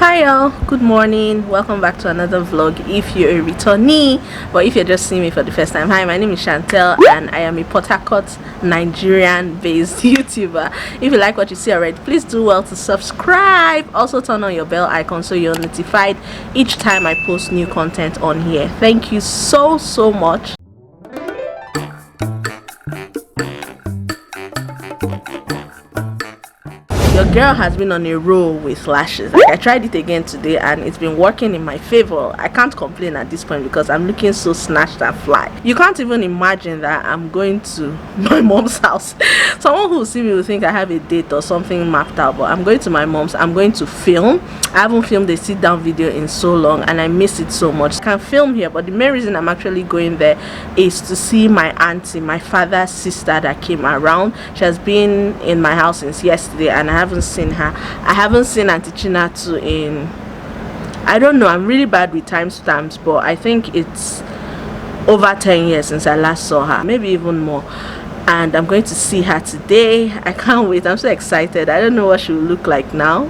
Hi y'all, good morning, welcome back to another vlog if you're a returnee, but if you're just seeing me for the first time, hi, my name is Chantel and I am a Port Harcourt Nigerian based YouTuber. If you like what you see already, please do well to subscribe. Also turn on your bell icon so you're notified each time I post new content on here. Thank you so much. Your girl has been on a roll with lashes. Like, I tried it again today and it's been working in my favor. I can't complain at this point because I'm looking so snatched and fly. You can't even imagine that I'm going to my mom's house. Someone who will see me will think I have a date or something mapped out, but I'm going to my mom's. I'm going to film. I haven't filmed a sit down video in so long and I miss it so much. I can film here, but the main reason I'm actually going there is to see my auntie, my father's sister that came around. She has been in my house since yesterday and I haven't seen her. I haven't seen Auntie Chinatu in, I don't know, I'm really bad with timestamps, but I think it's over 10 years since I last saw her, maybe even more. And I'm going to see her today. I can't wait. I'm so excited. I don't know what she will look like now,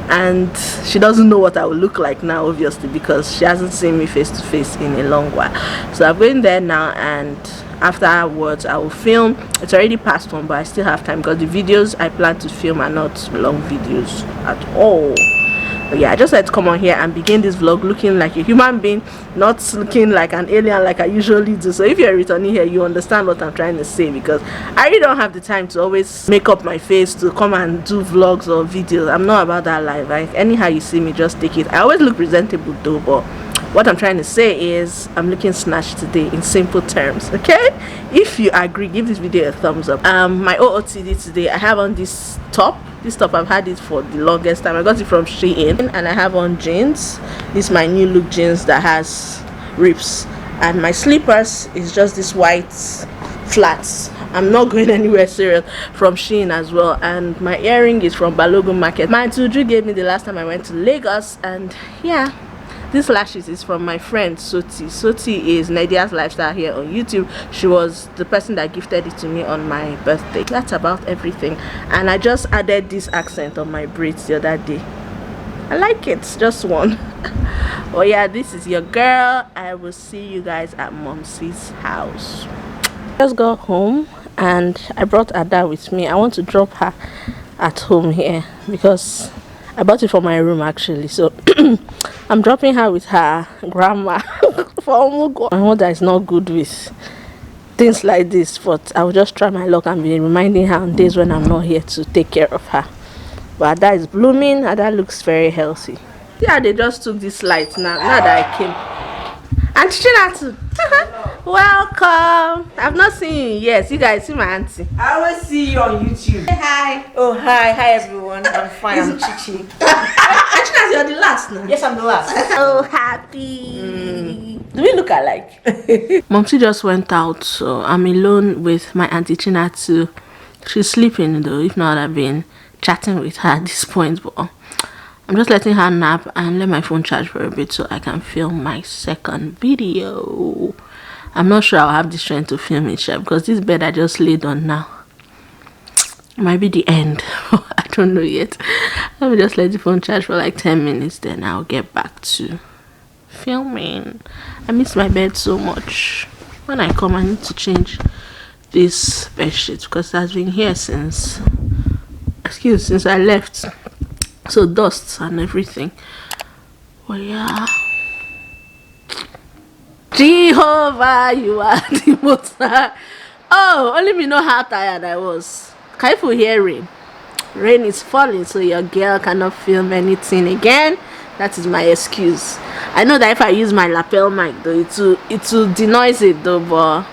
and she doesn't know what I will look like now, obviously, because she hasn't seen me face to face in a long while. So I'm going there now, and afterwards I will film. It's already past 1, but I still have time because the videos I plan to film are not long videos at all. But yeah, I just had to come on here and begin this vlog looking like a human being, not looking like an alien like I usually do. So if you're returning here, you understand what I'm trying to say, because I really don't have the time to always make up my face to come and do vlogs or videos. I'm not about that life. Like, anyhow you see me, just take it. I always look presentable though, but what I'm trying to say is I'm looking snatched today, in simple terms. Okay, if you agree, give this video a thumbs up. My OOTD today, I have on this top. I've had it for the longest time. I got it from Shein, and I have on jeans. This is my new look jeans that has rips, and my slippers is just this white flats. I'm not going anywhere serious, from Shein as well. And my earring is from Balogun Market. My Tuju gave me the last time I went to Lagos, and yeah, this lashes is from my friend Soti. Soti is Nadia's Lifestyle here on YouTube. She was the person that gifted it to me on my birthday. That's about everything. And I just added this accent on my braids the other day. I like it, just one. Oh yeah, this is your girl. I will see you guys at Momsy's house. Just got home and I brought Ada with me. I want to drop her at home here because I bought it for my room actually, so I'm dropping her with her grandma for Omugo. My mother is not good with things like this, but I will just try my luck and be reminding her on days when I'm not here to take care of her. But Ada is blooming. Ada looks very healthy. Yeah, they just took this light now that I came. Auntie Chinatu, welcome. I've not seen you yet. You guys see my auntie? I always see you on YouTube. Hey, hi. Oh, hi everyone. I'm fine. I'm Chichi. Auntie Chinatu, you're the last now. Yes, I'm the last. So happy. Do we look alike? Momsy just went out, so I'm alone with my Auntie Chinatu. She's sleeping though. If not, I've been chatting with her at this point, but I'm just letting her nap and let my phone charge for a bit so I can film my second video. I'm not sure I'll have the strength to film it, because this bed I just laid on now might be the end. I don't know yet. Let me just let the phone charge for like 10 minutes, then I'll get back to filming. I miss my bed so much. When I come, I need to change this bed sheet because it has been here since I left. So dust and everything. Well, yeah. Jehovah, you are the most high. Oh, only me know how tired I was. Can you hear rain? Rain is falling, so your girl cannot film anything again. That is my excuse. I know that if I use my lapel mic though, it will denoise it though, but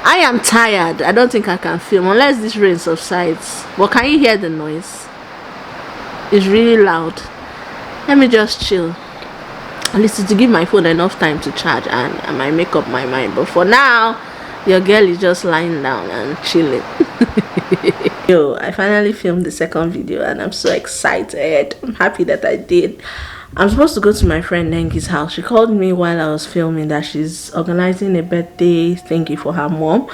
I am tired. I don't think I can film unless this rain subsides. But can you hear the noise? It's really loud. Let me just chill. At least to give my phone enough time to charge, and I might make up my mind. But for now, your girl is just lying down and chilling. Yo, I finally filmed the second video and I'm so excited. I'm happy that I did. I'm supposed to go to my friend Nengi's house. She called me while I was filming that she's organizing a birthday thingy for her mom.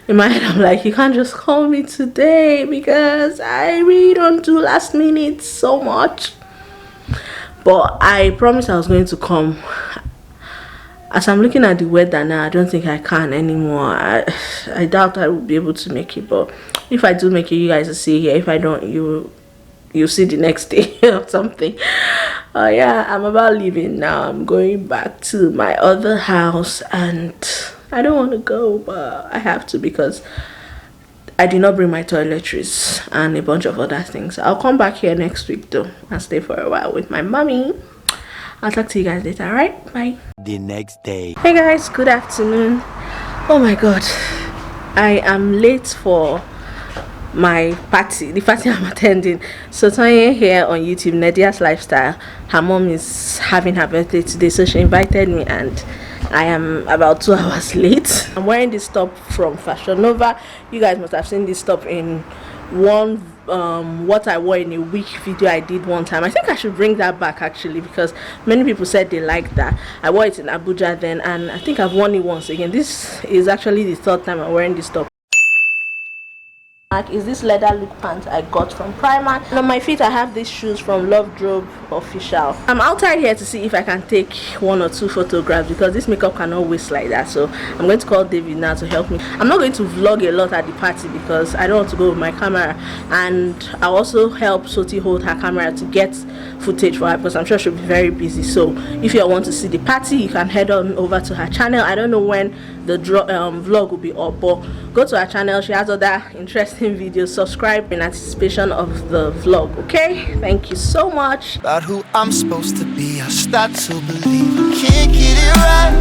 In my head, I'm like, you can't just call me today because I really don't do last minute so much. but I promised I was going to come. As I'm looking at the weather now, I don't think I can anymore. I doubt I will be able to make it, but if I do make it, you guys will see here. If I don't, you'll see the next day or something. Yeah, I'm about leaving now. I'm going back to my other house, and I don't want to go, but I have to because I did not bring my toiletries and a bunch of other things. I'll come back here next week though and stay for a while with my mommy. I'll talk to you guys later. Alright, bye. The next day. Hey guys, good afternoon. Oh my god, I am late for my party, the party I'm attending. So Tanya here on YouTube, Nadia's Lifestyle, her mom is having her birthday today, so she invited me and I am about 2 hours late. I'm wearing this top from Fashion Nova. You guys must have seen this top in one what I wore in a week video I did one time. I think I should bring that back actually, because many people said they liked that. I wore it in Abuja then, and I think I've worn it once again. This is actually the third time I'm wearing this top. Is this leather look pants I got from Primark, and on my feet I have these shoes from Love Drobe Official. I'm outside here to see if I can take 1 or 2 photographs because this makeup cannot waste like that, so I'm going to call David now to help me. I'm not going to vlog a lot at the party because I don't want to go with my camera, and I'll also help Soti hold her camera to get footage for her because I'm sure she'll be very busy. So if you want to see the party, you can head on over to her channel. I don't know when the vlog will be up, but go to her channel. She has other interesting videos. Subscribe in anticipation of the vlog. Okay, thank you so much. About who I'm supposed to be, I start to believe I can't get it right.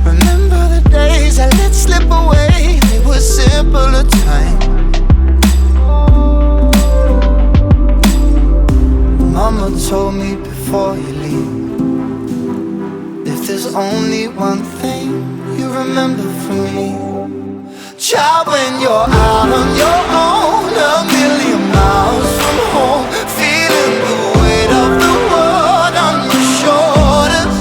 Remember the days I let slip away, they were simpler times. Mama told me before you leave, if there's only one thing you remember from me, child, when you're out on your own, 1,000,000 miles from home, feeling the weight of the world on your shoulders.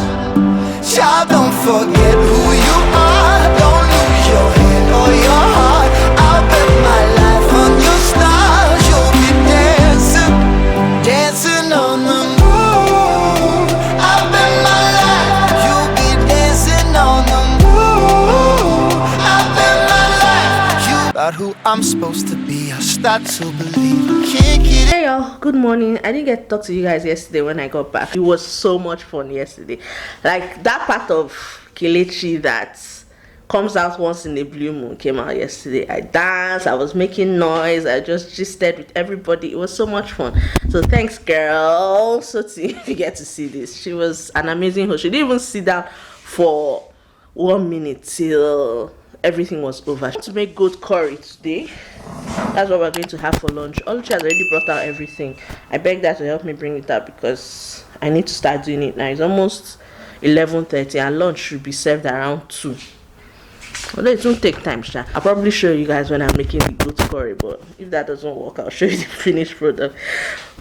Child, don't forget who you are, don't lose your head or your heart. I'll bet my life on your stars, you'll be dancing, dancing on the moon. I'll bet my life, you'll be dancing on the moon. I'll bet my life, about who I'm supposed to be, I start to believe I can't get it. Hey y'all, good morning. I didn't get to talk to you guys yesterday when I got back. It was so much fun yesterday. Like that part of Kelechi that comes out once in a blue moon came out yesterday. I danced, I was making noise, I just gisted with everybody. It was so much fun. So thanks girl. So if you get to see this, she was an amazing host. She didn't even sit down for 1 minute till everything was over. To make goat curry today. That's what we're going to have for lunch. Oluchi has already brought out everything. I begged her to help me bring it out because I need to start doing it now. It's almost 11:30 and lunch should be served around 2. Although it won't take time, Sha. I'll probably show you guys when I'm making the goat curry, but if that doesn't work, I'll show you the finished product.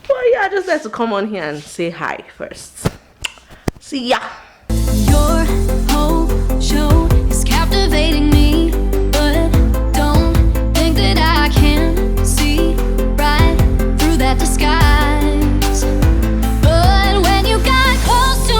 But yeah, I just had to come on here and say hi first. See ya. Your whole show is captivating me, but don't think that I can see right through that disguise. But when you got close to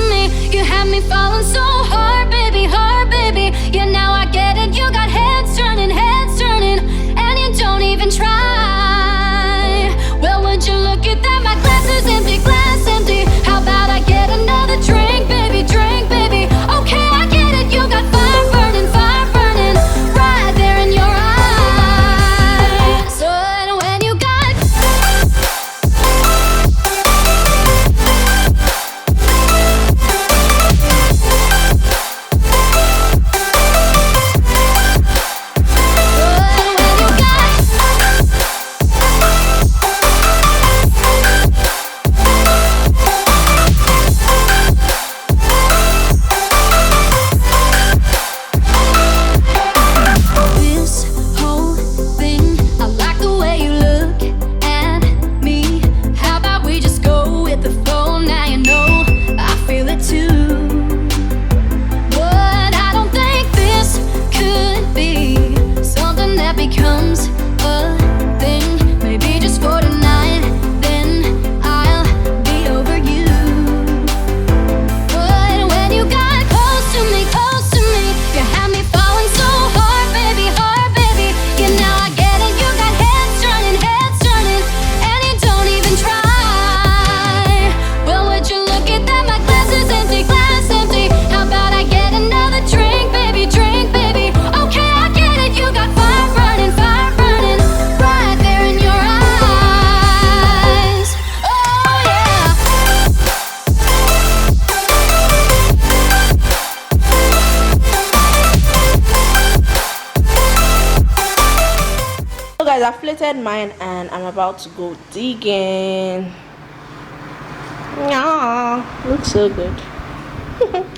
me, you had me falling so hard, baby, hard, baby. Yeah, now I get it. You got heads turning, and you don't even try. Well, would you look at that? My glass is empty, glass empty. How about I get another drink? guys, I've plated mine and I'm about to go digging. Yeah, looks so good.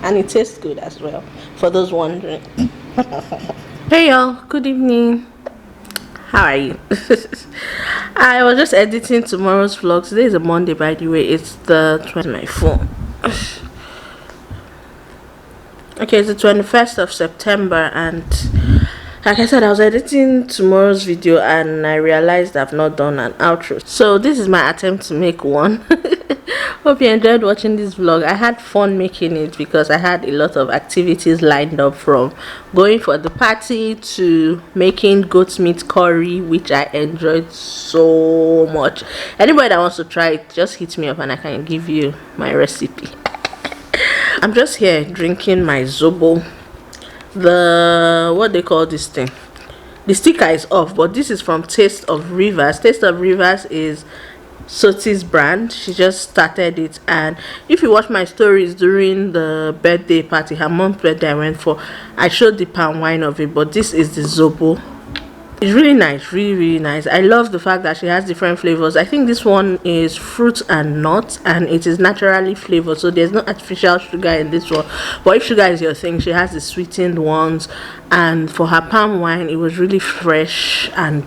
And it tastes good as well, for those wondering. Hey y'all, good evening. How are you? I was just editing tomorrow's vlog. Today is a Monday, by the way. It's the 20th. My phone. Okay, it's the 21st of September, and like I said, I was editing tomorrow's video and I realized I've not done an outro. So this is my attempt to make one. Hope you enjoyed watching this vlog. I had fun making it because I had a lot of activities lined up, from going for the party to making goat meat curry, which I enjoyed so much. Anybody that wants to try it, just hit me up and I can give you my recipe. I'm just here drinking my zobo. What they call this thing, the sticker is off, but this is from Taste of Rivers. Taste of Rivers is Soti's brand. She just started it, and if you watch my stories during the birthday party, her mom's birthday I went for, I showed the palm wine of it, but this is the zobo. It's really nice, really nice. I love the fact that she has different flavors. I think this one is fruit and nuts, and it is naturally flavored, so there's no artificial sugar in this one. But if sugar is your thing, she has the sweetened ones. And for her palm wine, it was really fresh and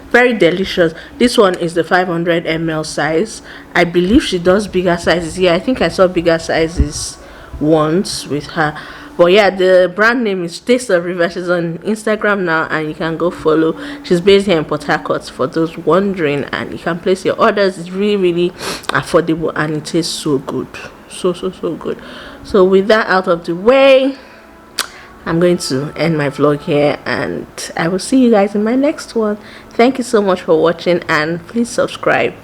very delicious. This one is the 500 ml size. I believe she does bigger sizes. Yeah, I think I saw bigger sizes once with her. But yeah, the brand name is Taste of River. She's on Instagram now, and you can go follow. She's based here in Port Harcourt, for those wondering, and you can place your orders. It's really affordable, and it tastes so good, so good. So with that out of the way, I'm going to end my vlog here, and I will see you guys in my next one. Thank you so much for watching, and please subscribe,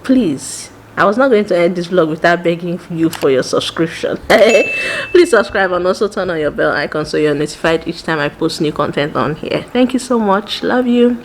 please. I was not going to end this vlog without begging you for your subscription. Please subscribe and also turn on your bell icon so you're notified each time I post new content on here. Thank you so much. Love you.